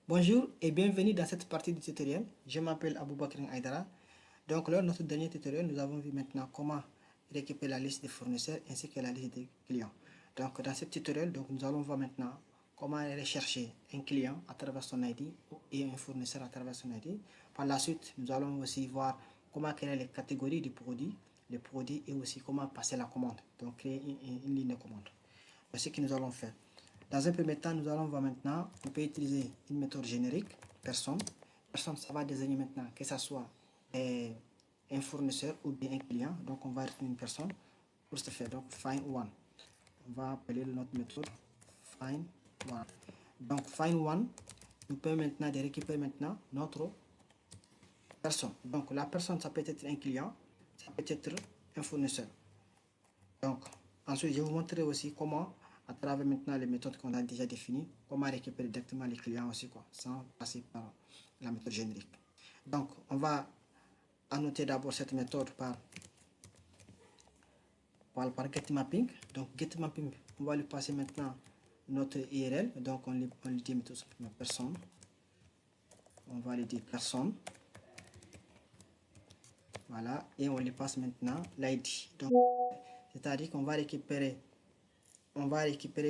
Bonjour et bienvenue dans cette partie du tutoriel. Je m'appelle Aboubakr Aïdara. Donc lors de notre dernier tutoriel, nous avons vu maintenant comment récupérer la liste des fournisseurs ainsi que la liste des clients. Donc dans ce tutoriel, nous allons voir maintenant comment aller chercher un client à travers son ID et un fournisseur à travers son ID. Par la suite, nous allons aussi voir comment créer les catégories des produits, les produits et aussi comment passer la commande. Donc créer une ligne de commande. C'est ce que nous allons faire. Dans un premier temps, nous allons voir maintenant, on peut utiliser une méthode générique, personne. Personne, ça va désigner maintenant que ce soit un fournisseur ou bien un client. Donc, on va retenir une personne pour ce faire. Donc, find one. On va appeler notre méthode find one. Donc, find one nous permet maintenant de récupérer maintenant notre personne. Donc, la personne, ça peut être un client, ça peut être un fournisseur. Donc, ensuite, je vais vous montrer aussi comment, à travers maintenant les méthodes qu'on a déjà définies, comment récupérer directement les clients aussi, sans passer par la méthode générique. Donc, on va annoter d'abord cette méthode par getMapping. Donc, getMapping, on va lui passer maintenant notre URL. Donc, on lui dit tout simplement personne. On va lui dire personne. Voilà, et on lui passe maintenant l'ID. Donc, c'est-à-dire qu'on va récupérer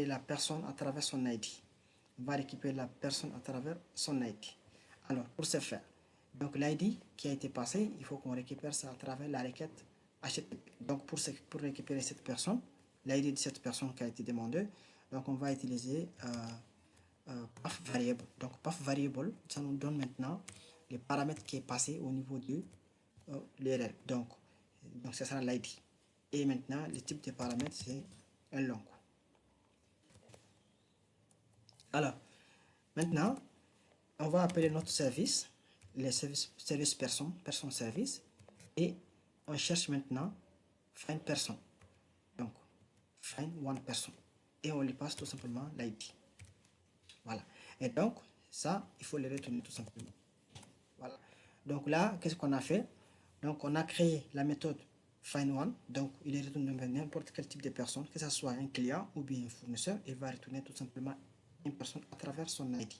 la personne à travers son ID. On va récupérer la personne à travers son ID. Alors, pour ce faire, donc l'ID qui a été passé, il faut qu'on récupère ça à travers la requête HTTP. Donc, pour récupérer cette personne, l'ID de cette personne qui a été demandée, donc on va utiliser path variable. Donc, path variable, ça nous donne maintenant les paramètres qui est passé au niveau de l'URL. Donc, ce sera l'ID. Et maintenant, le type de paramètres, c'est un long. Alors, maintenant, on va appeler notre service, les service personne service, et on cherche maintenant find person. Donc, find one person. Et on lui passe tout simplement l'ID. Voilà. Et donc, ça, il faut le retourner tout simplement. Voilà. Donc là, qu'est-ce qu'on a fait? Donc, on a créé la méthode find one. Donc, il est retourné n'importe quel type de personne, que ce soit un client ou bien un fournisseur. Il va retourner tout simplement une personne à travers son ID.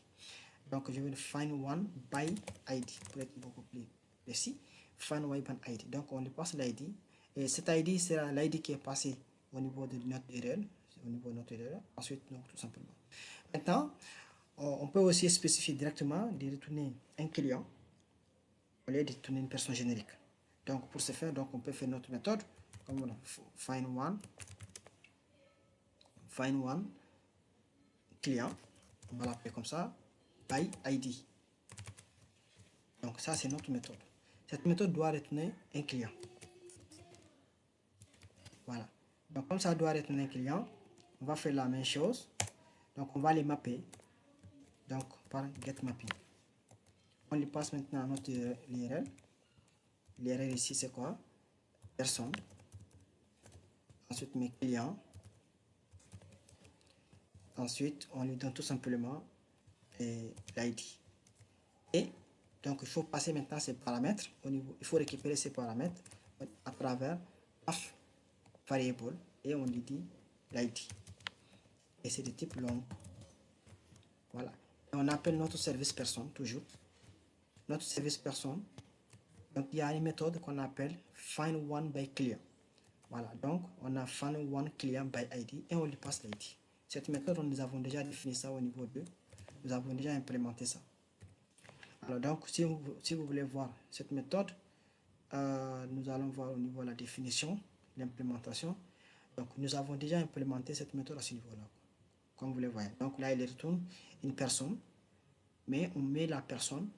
Donc, je vais find one by ID pour être beaucoup plus précis. Find one by ID. Donc, on lui passe l'ID. Et cet ID sera l'ID qui est passé au niveau de notre URL. Au niveau de notre URL. Ensuite, donc, tout simplement. Maintenant, on peut aussi spécifier directement de retourner un client au lieu de retourner une personne générique. Donc, pour ce faire, donc, on peut faire notre méthode comme on a find one client. On va l'appeler comme ça. By ID. Donc ça, c'est notre méthode. Cette méthode doit retenir un client. Voilà. Donc comme ça doit retenir un client, on va faire la même chose. Donc on va les mapper. Donc par getMapping. On lui passe maintenant notre URL. L'URL ici, c'est quoi? Personne. Ensuite mes clients. Ensuite, on lui donne tout simplement l'ID. Et donc il faut passer maintenant ces paramètres au niveau. Il faut récupérer ces paramètres à travers path variable et on lui dit l'ID. Et c'est de type long. Voilà. Et on appelle notre service personne toujours. Notre service personne. Donc il y a une méthode qu'on appelle find one by client. Voilà. Donc on a find one client by ID et on lui passe l'ID. Cette méthode, nous avons déjà défini ça au niveau 2. Nous avons déjà implémenté ça. Alors donc si vous voulez voir cette méthode, nous allons voir au niveau de la définition, l'implémentation. Donc nous avons déjà implémenté cette méthode à ce niveau-là. Comme vous le voyez. Donc là, il retourne une personne, mais on met la personne,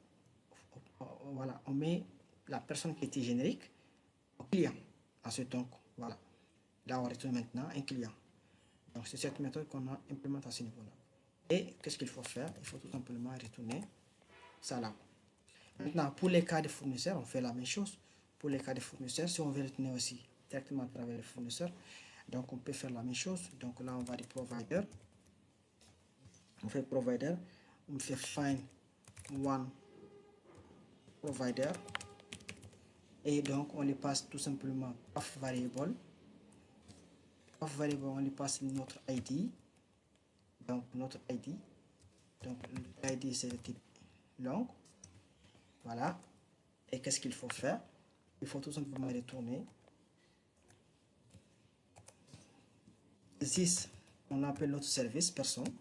voilà, on met la personne qui était générique au client. Ensuite, donc, voilà. Là, on retourne maintenant un client. Donc, c'est cette méthode qu'on a implémentée à ce niveau-là. Et qu'est-ce qu'il faut faire? Il faut tout simplement retourner ça là. Maintenant, pour les cas de fournisseurs, on fait la même chose. Pour les cas de fournisseurs, si on veut retourner aussi directement à travers les fournisseurs, donc on peut faire la même chose. Donc là, on va dire provider. On fait provider, on fait find one provider et donc on lui passe tout simplement path variable. Path variable, on lui passe notre ID. Donc notre ID. Donc l'ID c'est le type longue. Voilà. Et qu'est-ce qu'il faut faire? Il faut tout simplement retourner. Ici, on appelle notre service personne.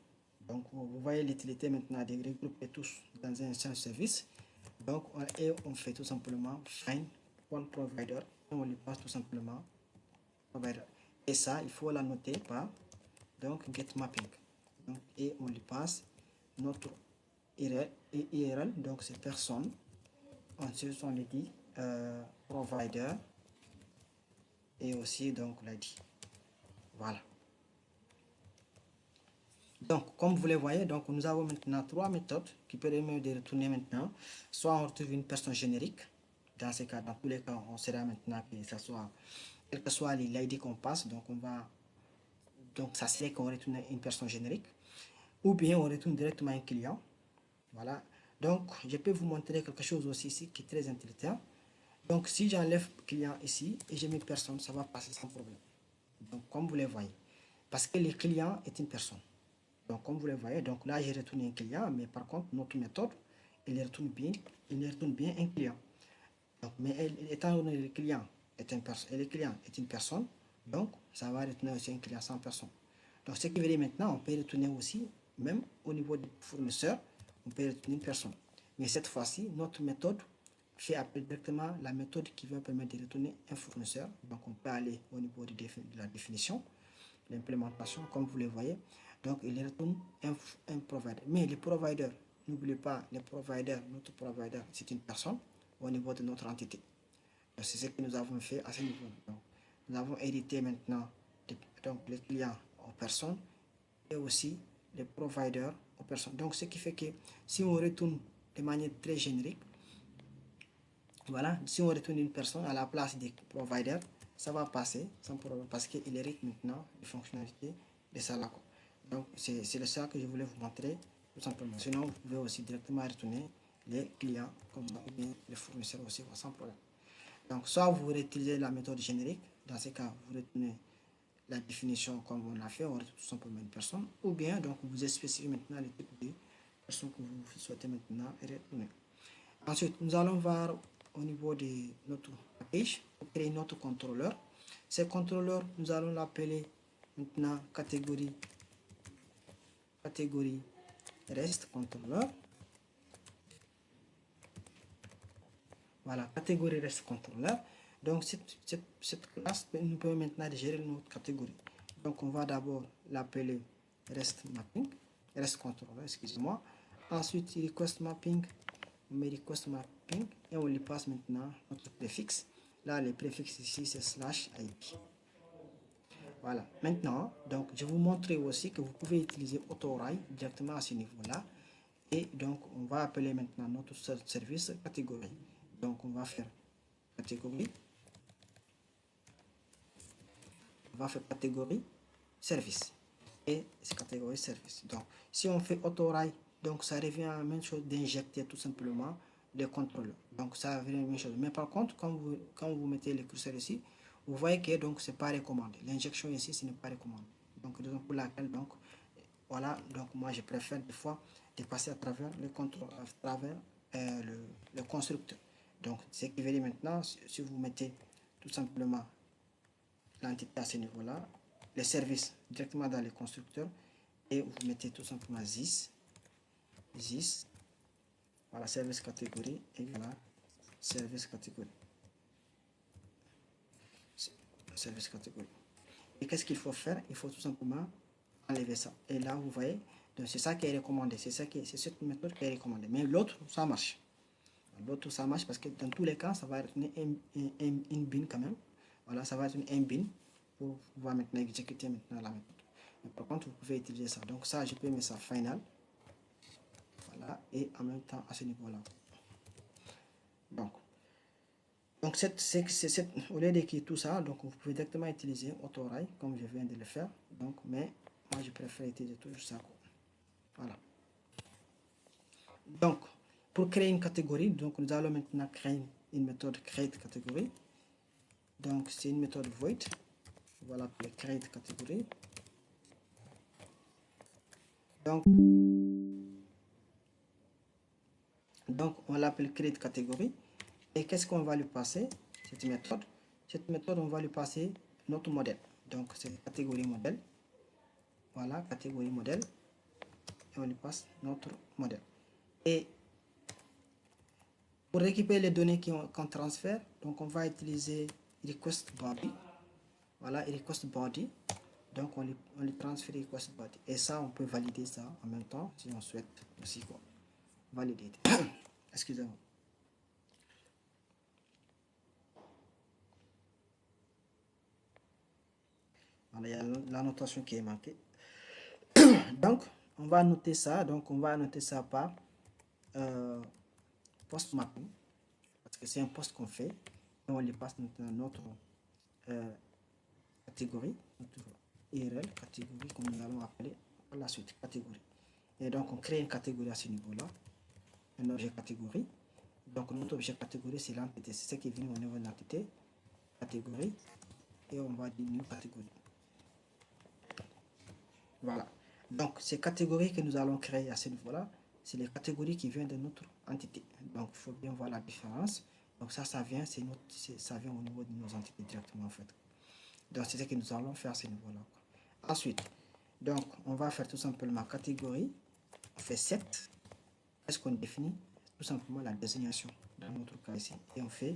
Donc, vous voyez l'utilité maintenant de regrouper tous dans un seul service. Donc, on fait tout simplement find one provider. Et on lui passe tout simplement provider. Et ça, il faut la noter par donc get mapping. Donc, et on lui passe notre URL, donc c'est personne. Ensuite, on lui dit provider et aussi donc l'ID. Voilà. Donc, comme vous le voyez, donc nous avons maintenant trois méthodes qui permettent de retourner maintenant. Soit on retrouve une personne générique. Dans ces cas, dans tous les cas, on sera maintenant que ça soit, quel que soit l'ID qu'on passe, donc on va, donc ça serait qu'on retourne une personne générique. Ou bien on retourne directement un client. Voilà. Donc, je peux vous montrer quelque chose aussi ici qui est très intéressant. Donc, si j'enlève client ici et je mets personne, ça va passer sans problème. Donc, comme vous le voyez, parce que le client est une personne. Donc, comme vous le voyez, donc là, j'ai retourné un client, mais par contre, notre méthode, il retourne bien un client. Donc, mais étant donné que le client est une personne, donc ça va retourner aussi un client sans personne. Donc, ce qui veut dire maintenant, on peut retourner aussi, même au niveau du fournisseur, on peut retourner une personne. Mais cette fois-ci, notre méthode fait appel directement la méthode qui va permettre de retourner un fournisseur. Donc, on peut aller au niveau de la définition, l'implémentation, comme vous le voyez. Donc, il retourne un provider. Mais le provider, n'oubliez pas, notre provider, c'est une personne au niveau de notre entité. C'est ce que nous avons fait à ce niveau. Donc, nous avons hérité maintenant donc, les clients aux personnes et aussi les providers aux personnes. Donc, ce qui fait que si on retourne de manière très générique, voilà, si on retourne une personne à la place des providers, ça va passer sans problème parce qu'il hérite maintenant des fonctionnalités de ça là. Donc, c'est ça que je voulais vous montrer tout simplement. Sinon, vous pouvez aussi directement retourner les clients comme ou bien les fournisseurs aussi sans problème. Donc, soit vous utilisez la méthode générique, dans ce cas, vous retenez la définition comme on l'a fait, on retrouve tout simplement une personne, ou bien donc vous spécifiez maintenant le type de personne que vous souhaitez maintenant retourner. Ensuite, nous allons voir au niveau de notre page pour créer notre contrôleur. Ce contrôleur, nous allons l'appeler maintenant catégorie REST controller. Voilà, catégorie REST controller. Donc, cette classe nous permet maintenant de gérer notre catégorie. Donc, on va d'abord l'appeler REST mapping, REST controller, excusez-moi. Ensuite, request mapping, on met request mapping et on lui passe maintenant notre préfixe. Là, le préfixe ici, c'est /ip. Voilà. Maintenant, donc, je vais vous montrer aussi que vous pouvez utiliser AutoRay directement à ce niveau-là. Et donc, on va appeler maintenant notre service catégorie. Donc, on va faire catégorie. On va faire catégorie service. Et c'est catégorie service. Donc, si on fait AutoRay, donc ça revient à la même chose d'injecter tout simplement les contrôleurs. Donc, ça revient à la même chose. Mais par contre, quand vous mettez le curseur ici, vous voyez que donc c'est pas recommandé. L'injection ici, ce n'est pas recommandé. Donc, raison pour laquelle, donc, voilà, donc moi je préfère des fois de passer à travers le contrôle, à travers le constructeur. Donc, ce qui veut dire maintenant, si vous mettez tout simplement l'entité à ce niveau-là, les services directement dans le constructeur, et vous mettez tout simplement this, voilà, service catégorie, et voilà, service catégorie. Service catégorie. Et qu'est-ce qu'il faut faire? Il faut tout simplement enlever ça. Et là, vous voyez, c'est ça qui est recommandé. C'est cette méthode qui est recommandée. Mais l'autre, ça marche. L'autre, ça marche parce que dans tous les cas, ça va être une bin quand même. Voilà, ça va être une bin pour pouvoir maintenant exécuter maintenant la méthode. Mais par contre, vous pouvez utiliser ça. Donc ça, je peux mettre ça final. Voilà, et en même temps à ce niveau-là. Donc au lieu d'écrire tout ça, donc vous pouvez directement utiliser AutoRay comme je viens de le faire. Donc, mais moi, je préfère utiliser toujours ça. Voilà. Donc, pour créer une catégorie, donc nous allons maintenant créer une méthode create catégorie. Donc, c'est une méthode void. Voilà pour le create catégorie. Donc, Donc, on l'appelle create catégorie. Et qu'est-ce qu'on va lui passer? Cette méthode. Cette méthode, on va lui passer notre modèle. Donc, c'est catégorie modèle. Voilà, catégorie modèle. Et on lui passe notre modèle. Et pour récupérer les données qu'on transfère, donc on va utiliser request body. Voilà, request body. Donc, on lui transfère request body. Et ça, on peut valider ça en même temps si on souhaite aussi quoi. Valider. Excusez-moi. Voilà, il y a la notation qui est manquée. Donc, on va noter ça. Donc, on va noter ça par post mapping. Parce que c'est un post qu'on fait. Et on lui passe maintenant notre catégorie, notre URL catégorie, comme nous allons appeler par la suite, catégorie. Et donc, on crée une catégorie à ce niveau-là. Un objet catégorie. Donc, notre objet catégorie, c'est l'entité. C'est ce qui est venu au niveau de l'entité. Catégorie. Et on va dire new catégorie. Voilà. Donc, ces catégories que nous allons créer à ce niveau-là, c'est les catégories qui viennent de notre entité. Donc, il faut bien voir la différence. Donc, ça vient, ça vient au niveau de nos entités directement, en fait. Donc, c'est ce que nous allons faire à ce niveau-là. Ensuite, donc, on va faire tout simplement catégorie. On fait set. Qu'est-ce qu'on définit? Tout simplement la désignation, dans notre cas ici. Et on fait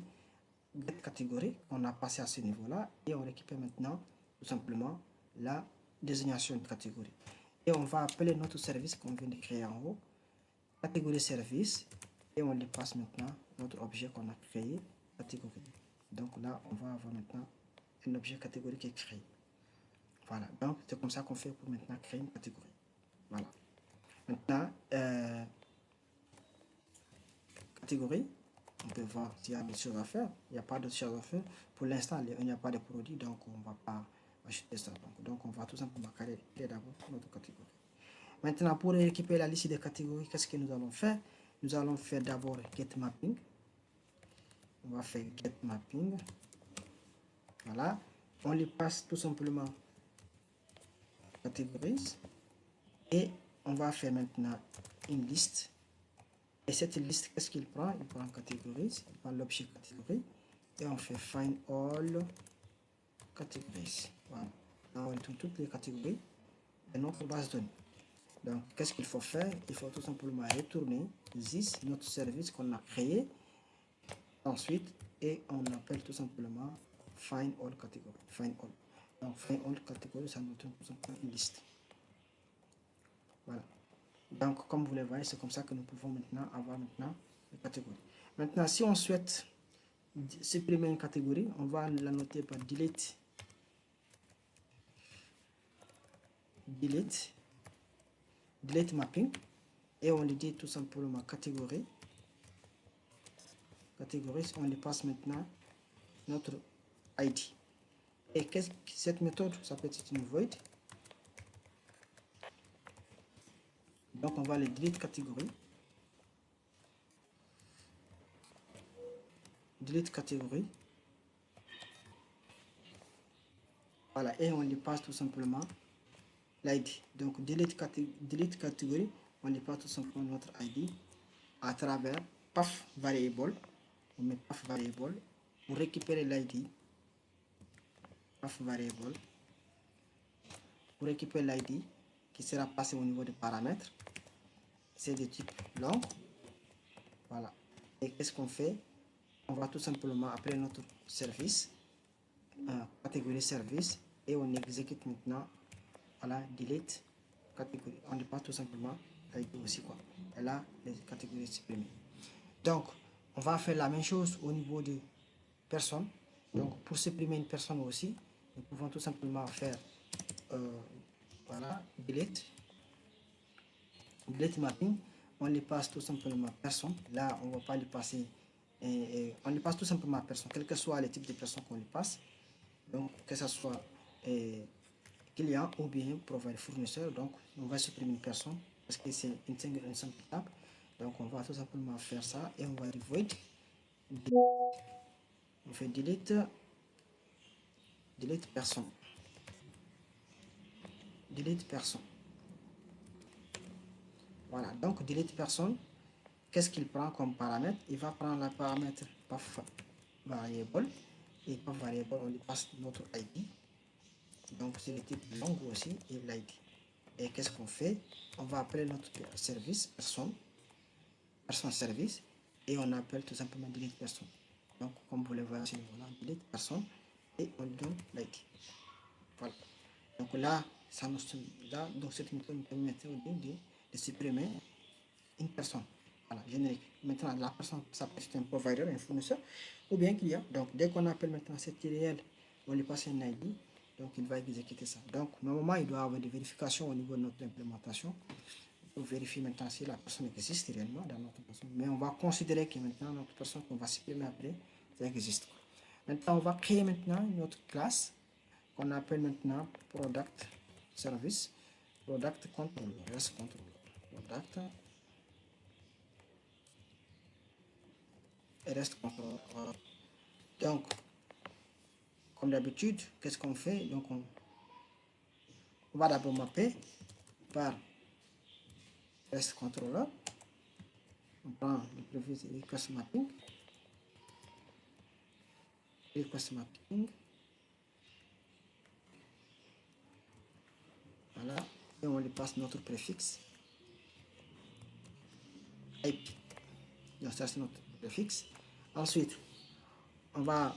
get catégorie, on a passé à ce niveau-là. Et on récupère maintenant, tout simplement, la désignation de catégorie. Et on va appeler notre service qu'on vient de créer en haut, catégorie service, et on lui passe maintenant notre objet qu'on a créé, catégorie. Donc là, on va avoir maintenant un objet catégorie qui est créé. Voilà, donc c'est comme ça qu'on fait pour maintenant créer une catégorie. Voilà. Maintenant, catégorie, on peut voir s'il y a des choses à faire. Il n'y a pas de choses à faire. Pour l'instant, il n'y a pas de produit, donc on ne va pas acheter ça. Donc on va tout simplement créer d'abord notre catégorie. Maintenant, pour récupérer la liste des catégories, qu'est-ce que nous allons faire? Nous allons faire d'abord get mapping. On va faire get mapping. Voilà. On lui passe tout simplement catégories. Et on va faire maintenant une liste. Et cette liste, qu'est-ce qu'il prend? Il prend catégories. Il prend l'objet catégorie. Et on fait find all categories. Voilà. Là, on retrouve toutes les catégories de notre base de données. Donc, qu'est-ce qu'il faut faire? Il faut tout simplement retourner this, notre service qu'on a créé. Ensuite, et on appelle tout simplement find all category. Find all. Donc, find all category, ça nous donne tout simplement une liste. Voilà. Donc, comme vous le voyez, c'est comme ça que nous pouvons maintenant avoir maintenant les catégories. Maintenant, si on souhaite supprimer une catégorie, on va la noter par delete. Delete mapping. Et on lui dit tout simplement catégorie. Catégorie, on lui passe maintenant notre ID. Et qu'est-ce que cette méthode? Ça peut être une void. Donc on va le delete catégorie. Delete catégorie. Voilà, et on lui passe tout simplement l'ID. Donc delete catégorie, on lui passe tout simplement notre ID à travers path variable. On met path variable pour récupérer l'ID. Path variable pour récupérer l'ID qui sera passé au niveau des paramètres. C'est de type long. Voilà. Et qu'est-ce qu'on fait? On va tout simplement appeler notre service, catégorie service, et on exécute maintenant, voilà, delete catégorie. On ne passe tout simplement avec aussi quoi. Et là, les catégories supprimées. Donc, on va faire la même chose au niveau de personnes. Donc, pour supprimer une personne aussi, nous pouvons tout simplement faire, voilà, delete mapping. On les passe tout simplement personne. Là, on ne va pas lui passer. On lui passe tout simplement personne, quel que soit le type de personne qu'on lui passe. Donc, que ce soit client ou bien provider fournisseur. Donc, on va supprimer une personne parce que c'est une simple étape. Donc, on va tout simplement faire ça et on va dire void. On fait delete personne. Delete personne. Voilà, donc delete personne. qu'est-ce qu'il prend comme paramètre? Il va prendre le paramètre path variable, et path variable, on lui passe notre ID. Donc, c'est le type long aussi et l'ID. Et qu'est-ce qu'on fait? On va appeler notre service personne service, et on appelle tout simplement delete personne. Donc, comme vous le voyez à ce niveau-là, delete personne, et on lui donne l'ID. Voilà. Donc là, donc cette méthode nous permet de supprimer une personne. Voilà, générique. Maintenant, la personne, ça peut être un provider, un fournisseur, ou bien qu'il y a. Donc, dès qu'on appelle maintenant cet URL, on lui passe un ID, donc il va exécuter ça. Donc, normalement, il doit y avoir des vérifications au niveau de notre implémentation pour vérifier maintenant si la personne existe réellement dans notre personne. Mais on va considérer que maintenant, notre personne qu'on va supprimer après, ça existe. Maintenant, on va créer maintenant une autre classe qu'on appelle maintenant product service, product controller, REST controller, product et REST controller. Donc, comme d'habitude, qu'est-ce qu'on fait? Donc, on va d'abord mapper par REST controller. On prend le previous request mapping, voilà, et on lui passe notre préfixe IP. Donc, ça c'est notre préfixe. Ensuite, on va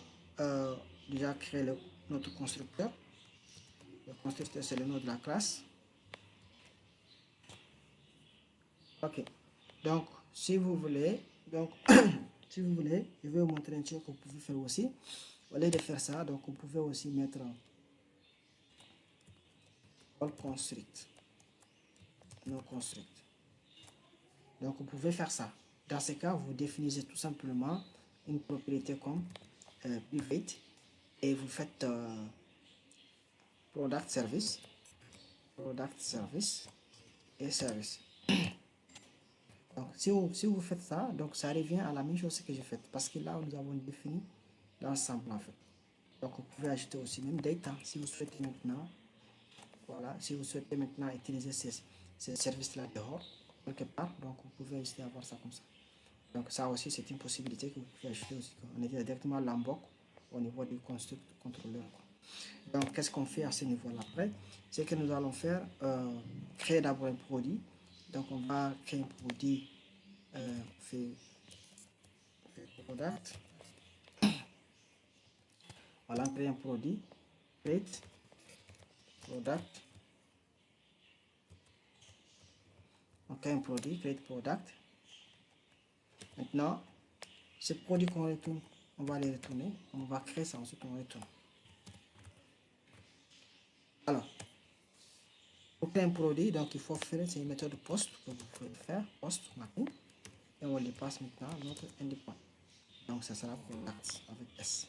déjà créer notre constructeur. Le constructeur, c'est le nom de la classe. Ok. Donc, si vous voulez, si vous voulez, je vais vous montrer un truc que vous pouvez faire aussi. Au lieu de faire ça, donc vous pouvez aussi mettre all construct, non construct. Donc, vous pouvez faire ça. Dans ce cas, vous définissez tout simplement une propriété comme private, et vous faites product service et service. Donc, si vous faites ça, donc ça revient à la même chose que j'ai fait, parce que là, nous avons défini l'ensemble en fait. Donc, vous pouvez ajouter aussi même data si vous souhaitez maintenant. Voilà, si vous souhaitez maintenant utiliser ces services-là dehors, quelque part, donc vous pouvez essayer d'avoir ça comme ça. Donc, ça aussi, c'est une possibilité que vous pouvez ajouter aussi. On est directement l'emboc au niveau du construct contrôleur. Donc, qu'est-ce qu'on fait à ce niveau-là après? C'est que nous allons faire créer d'abord un produit. Donc, on va créer un produit, fait product. Voilà, créer un produit, create product. On crée un produit, create product. Maintenant, ce produit qu'on retourne, on va les retourner. On va créer ça, ensuite on retourne. Alors, pour créer un produit, donc il faut faire, c'est une méthode post que vous pouvez faire, post mapping, et on les passe maintenant à notre endpoint. Donc ça sera product avec S.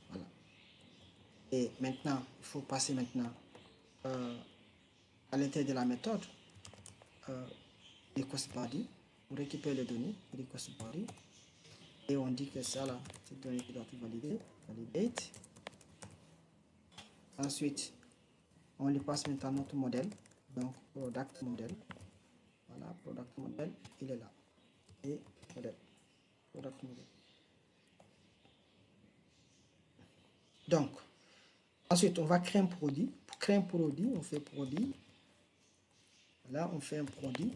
Voilà. Et maintenant, il faut passer maintenant à l'intérieur de la méthode request body pour récupérer les données, request body, et on dit que ça là, c'est données qui doivent être validées, validate. Ensuite, on lui passe maintenant notre modèle, donc product model. Voilà, product model, il est là. Et modèle, product model. Donc, ensuite, on va créer un produit. Pour créer un produit, on fait produit. Là, on fait un produit.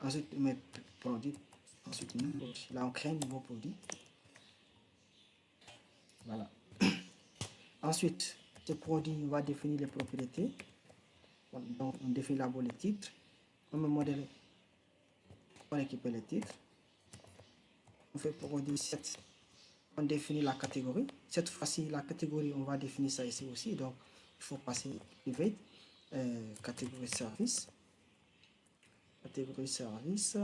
Ensuite, on met produit. Ensuite, là, on crée un nouveau produit. Voilà. Ensuite, ce produit, on va définir les propriétés. Donc, on définit d'abord les titres. On met modèle pour récupérer les titres. On fait produit 7. On définit la catégorie. Cette fois-ci, la catégorie, on va définir ça ici aussi. Donc, il faut passer private, catégorie service. Catégorie service.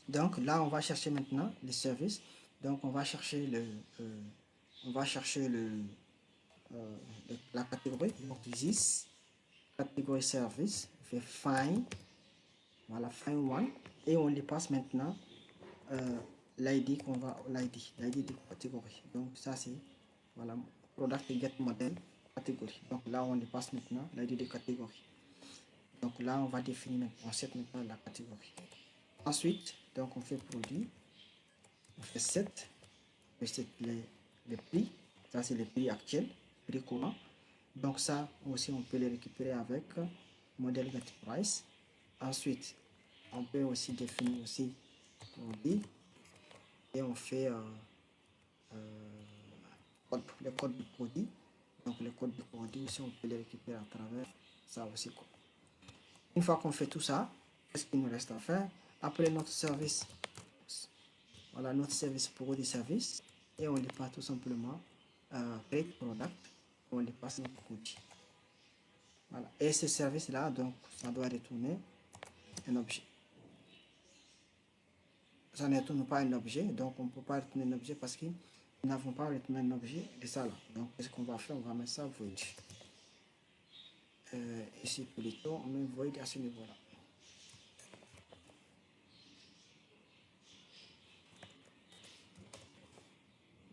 Donc, là, on va chercher maintenant les services. Donc, on va chercher la catégorie. Donc, this, catégorie service, fait find. Voilà, find one. Et on les passe maintenant l'ID de catégorie. Donc ça c'est, voilà, product get model catégorie. Donc là, on dépasse maintenant l'ID de catégorie. Donc là, on va définir maintenant, on set maintenant la catégorie. Ensuite, donc on fait produit, on fait set, on set les prix, ça c'est le prix actuel, prix courant. Donc ça aussi, on peut les récupérer avec modèle get price. Ensuite, on peut aussi définir aussi produit et on fait le code du produit. Donc le code du produit aussi, on peut les récupérer à travers ça aussi. Une fois qu'on fait tout ça, qu'est-ce qu'il nous reste à faire? Après notre service, voilà notre service produit service, et on lui passe tout simplement create product, on lui passe notre produit. Voilà. Et ce service là, donc ça doit retourner un objet. Ça ne retourne pas un objet, donc on ne peut pas retourner un objet parce que nous n'avons pas retourné un objet de ça là. Donc qu'est-ce qu'on va faire? On va mettre ça void. Ici plutôt, on met void à ce niveau là.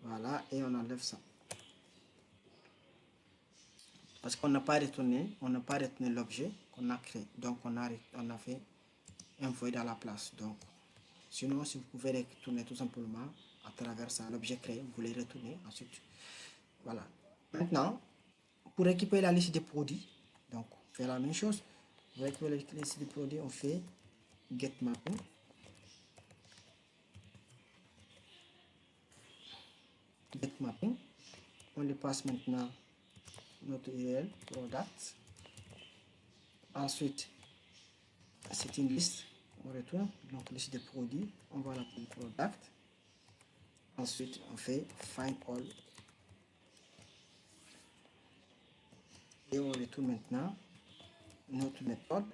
Voilà, et on enlève ça. Parce qu'on n'a pas retourné, l'objet qu'on a créé. Donc on a fait un void à la place. Donc sinon, si vous pouvez retourner tout simplement à travers ça, l'objet créé, vous les retournez ensuite. Voilà. Maintenant, pour récupérer la liste des produits, donc on fait la même chose. Pour récupérer la liste des produits, on fait get mapping. Get mapping. On lui passe maintenant notre URL product. Ensuite, c'est une liste. On retourne donc liste des produits. On va l'appeler product. Ensuite, on fait find all. Et on retourne maintenant notre méthode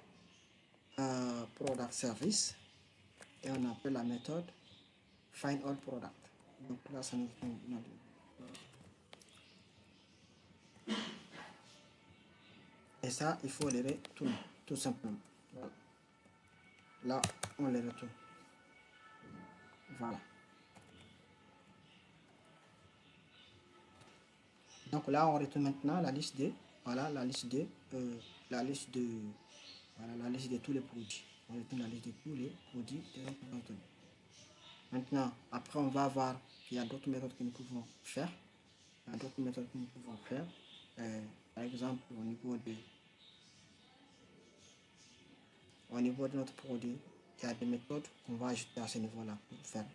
product service. Et on appelle la méthode find all product. Donc là, ça nous donne notre. Et ça, il faut les retourner, tout simplement. Voilà. Là, on les retourne. Voilà. Donc là, on retourne maintenant la liste de, voilà, la liste de, voilà, la liste de tous les produits. On retourne la liste de tous les produits de notre contenu. Maintenant, après, on va voir qu'il y a d'autres méthodes que nous pouvons faire. Il y a d'autres méthodes que nous pouvons faire. Par exemple, au niveau de notre produit, il y a des méthodes qu'on va ajouter à ce niveau-là pour faire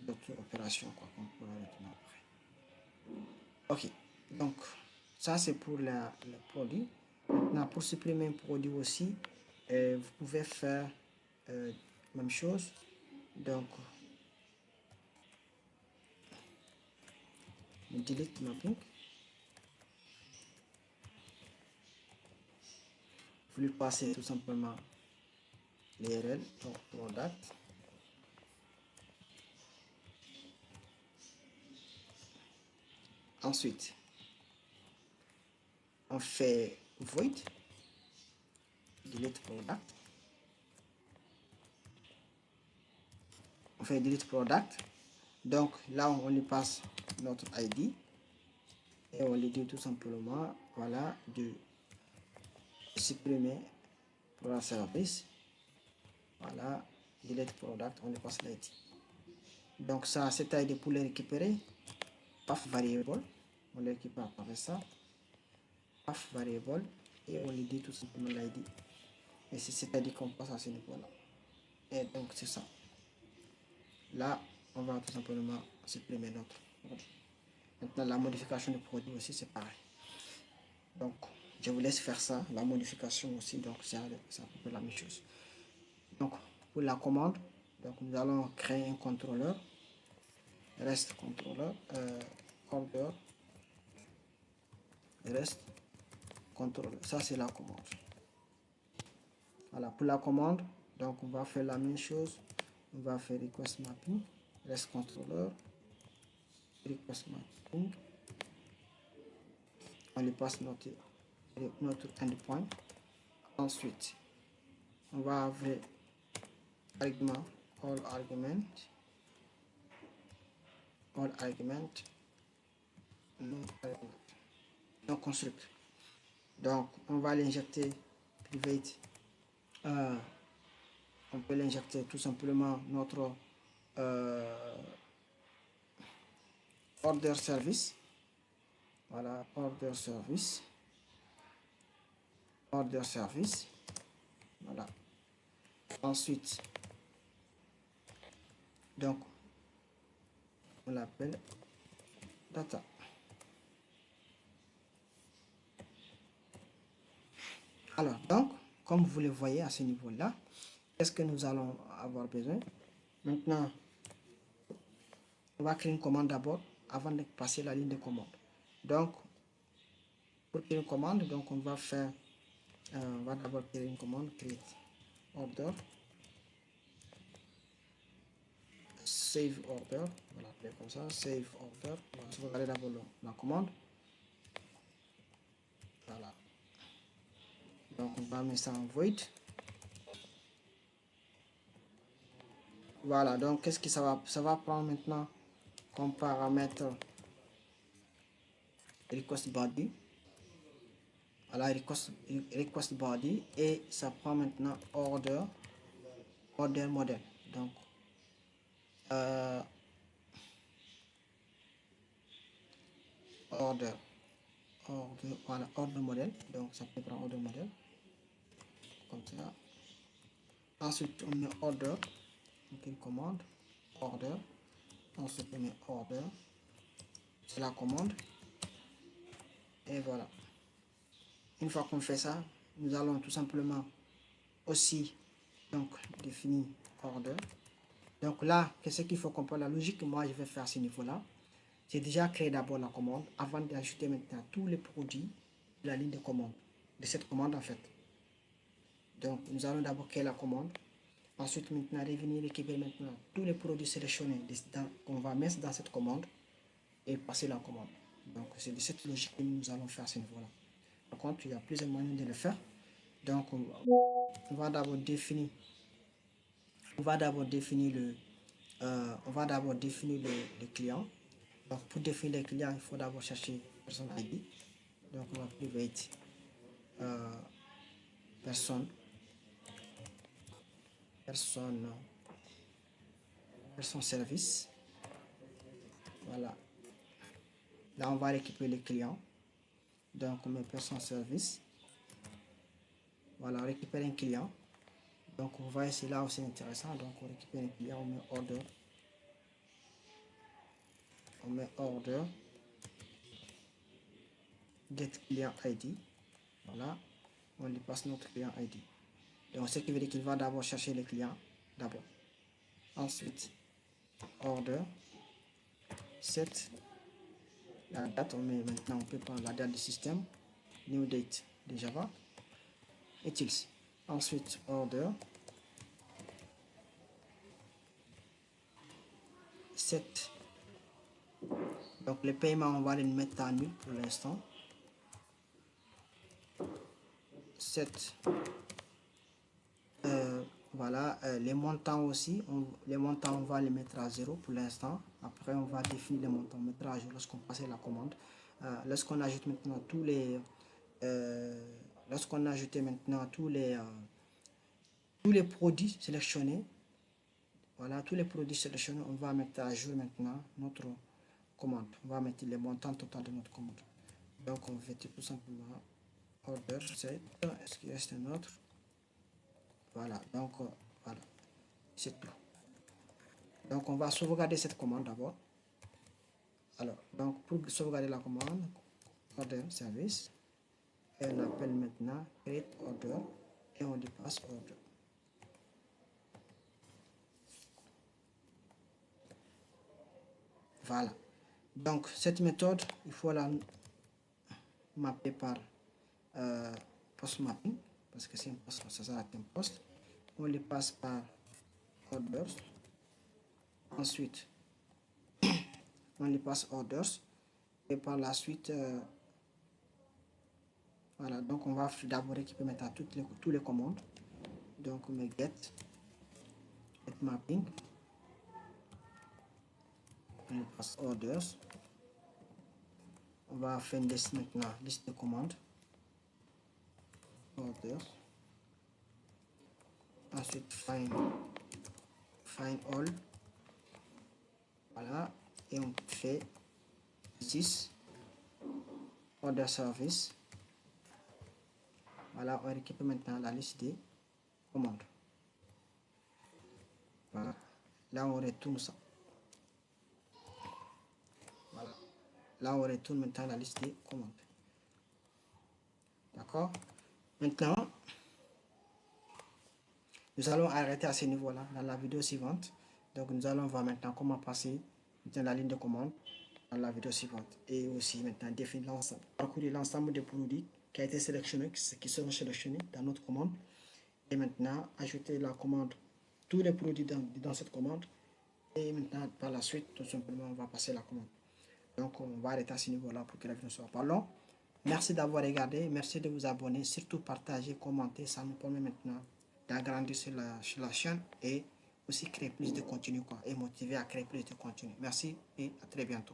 d'autres opérations qu'on pourra retourner après. Ok, donc ça c'est pour le produit. Maintenant, pour supprimer un produit aussi, vous pouvez faire même chose. Donc, delete mapping. Vous lui passez tout simplement l'URL, donc product. Ensuite, on fait void, delete product. On fait delete product. Donc là, on lui passe notre ID et on lui dit tout simplement, voilà, de supprimer product service. Voilà, delete product, on lui passe l'ID. Donc ça, cet ID pour le récupérer, path variable, on le récupère par ça, path variable, et on lui dit tout simplement l'ID. Et c'est cet ID qu'on passe à ce niveau-là. Et donc c'est ça. Là, on va tout simplement supprimer notre produit. Maintenant, la modification du produit aussi, c'est pareil. Donc, je vous laisse faire ça. La modification aussi, donc c'est à peu près la même chose. Donc, pour la commande, donc nous allons créer un contrôleur. Reste contrôleur, order, reste contrôleur. Ça, c'est la commande. Voilà, pour la commande, donc on va faire la même chose. On va faire request mapping, reste contrôleur, request mapping. On lui passe notre endpoint. Ensuite, on va avoir argument, all argument, non construct. Donc on va l'injecter private. On peut l'injecter tout simplement notre order service. Voilà, order service. Order service. Voilà. Ensuite, donc, on l'appelle data. Alors, donc, comme vous le voyez à ce niveau-là, qu'est-ce que nous allons avoir besoin? Maintenant, on va créer une commande d'abord avant de passer la ligne de commande. Donc, pour créer une commande, donc on va faire, on va d'abord créer une commande, create order, save order, on va l'appeler comme ça, save order, on va sauvegarder d'abord la commande. Voilà. Donc, on va mettre ça en void. Voilà, donc qu'est-ce que ça va prendre maintenant comme paramètre request body. Voilà, request body, et ça prend maintenant order model. Donc order voilà, order model. Donc ça peut prendre order model comme ça. Ensuite on met order, donc une commande order. Ensuite on met order, c'est la commande, et voilà. Une fois qu'on fait ça, nous allons tout simplement aussi donc définir order. Donc là, qu'est-ce qu'il faut comprendre? La logique que moi je vais faire à ce niveau-là, j'ai déjà créé d'abord la commande avant d'ajouter maintenant tous les produits de la ligne de commande, de cette commande en fait. Donc nous allons d'abord créer la commande, ensuite maintenant revenir récupérer maintenant tous les produits sélectionnés qu'on va mettre dans cette commande et passer la commande. Donc c'est de cette logique que nous allons faire à ce niveau-là. Par contre, il y a plusieurs moyens de le faire. Donc on va d'abord définir le client. Donc pour définir les clients, il faut d'abord chercher personne ID. Donc on va private personne service. Voilà. Là on va récupérer les clients. Donc on met personne service. Voilà, on récupère un client. Donc on va essayer là aussi intéressant. Donc on récupère un client, on met order. On met order. Get client ID. Voilà. On lui passe notre client ID. Donc ce qui veut dire qu'il va d'abord chercher les clients. D'abord. Ensuite, order. Set. La date, on met maintenant, on peut prendre la date du système. New date de Java. Utils. Ensuite, order. Set. Donc les paiements, on va les mettre à nul pour l'instant. Set. Voilà, les montants aussi, les montants on va les mettre à 0 pour l'instant. Après on va définir les montants, on mettra à jour lorsqu'on passe la commande. Lorsqu'on ajoute maintenant lorsqu'on a ajouté maintenant tous les produits sélectionnés, voilà, tous les produits sélectionnés, on va mettre à jour maintenant notre commande. On va mettre les montants total de notre commande. Donc on fait tout simplement order set, est-ce qu'il reste un autre? Voilà, donc voilà, c'est tout. Donc on va sauvegarder cette commande d'abord. Alors, donc pour sauvegarder la commande, order service, et on appelle maintenant create order et on lui passe order. Voilà. Donc cette méthode, il faut la mapper par post mapping, parce que c'est un post, ça sera un post. On les passe par orders. Ensuite, on les passe orders. Et par la suite, voilà, donc on va d'abord récupérer maintenant toutes les commandes. Donc on met get mapping. On les passe orders. va faire une liste maintenant, liste de commandes. Order. Ensuite, find all. Voilà. Et on fait 6. Order service. Voilà, on récupère maintenant la liste des commandes. Voilà. Là, on retourne ça. Voilà. Là, on retourne maintenant la liste des commandes. D'accord? Maintenant, nous allons arrêter à ce niveau-là dans la vidéo suivante. Donc, nous allons voir maintenant comment passer dans la ligne de commande dans la vidéo suivante. Et aussi maintenant définir l'ensemble, parcourir l'ensemble des produits qui a été sélectionné, qui seront sélectionnés dans notre commande. Et maintenant, ajouter la commande, tous les produits dans cette commande. Et maintenant, par la suite, tout simplement, on va passer la commande. Donc, on va arrêter à ce niveau-là pour que la vidéo soit pas longue. Merci d'avoir regardé. Merci de vous abonner. Surtout, partager, commenter. Ça nous permet maintenant d'agrandir sur la chaîne et aussi créer plus de contenu et motiver à créer plus de contenu. Merci et à très bientôt.